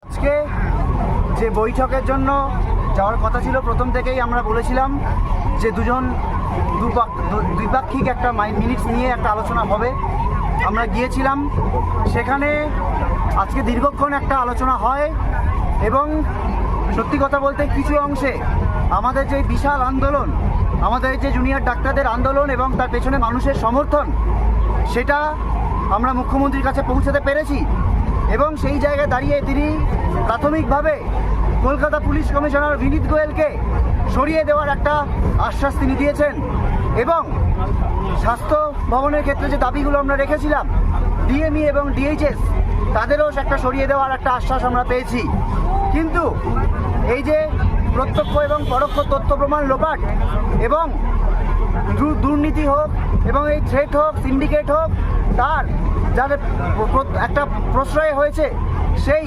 আজকে যে বৈঠকের জন্য যাওয়ার কথা ছিল, প্রথম থেকেই আমরা বলেছিলাম যে দ্বিপাক্ষিক একটা মিনিটস নিয়ে একটা আলোচনা হবে। আমরা গিয়েছিলাম সেখানে, আজকে দীর্ঘক্ষণ একটা আলোচনা হয় এবং সত্যি কথা বলতে কিছু অংশে আমাদের যে বিশাল আন্দোলন, আমাদের যে জুনিয়র ডাক্তারদের আন্দোলন এবং তার পেছনে মানুষের সমর্থন, সেটা আমরা মুখ্যমন্ত্রীর কাছে পৌঁছাতে পেরেছি। এবং সেই জায়গায় দাঁড়িয়ে তিনি প্রাথমিকভাবে কলকাতা পুলিশ কমিশনার বিনীত গোয়েলকে সরিয়ে দেওয়ার একটা আশ্বাস তিনি দিয়েছেন এবং স্বাস্থ্য ভবনের ক্ষেত্রে যে দাবিগুলো আমরা রেখেছিলাম, ডিএমই এবং ডিএইচএস, তাদেরও একটা সরিয়ে দেওয়ার একটা আশ্বাস আমরা পেয়েছি। কিন্তু এই যে প্রত্যক্ষ এবং পরোক্ষ তথ্য প্রমাণ লোপাট এবং দুর্নীতি হোক এবং এই থ্রেট হোক, সিন্ডিকেট হোক, তার যাদের একটা প্রশ্রয় হয়েছে, সেই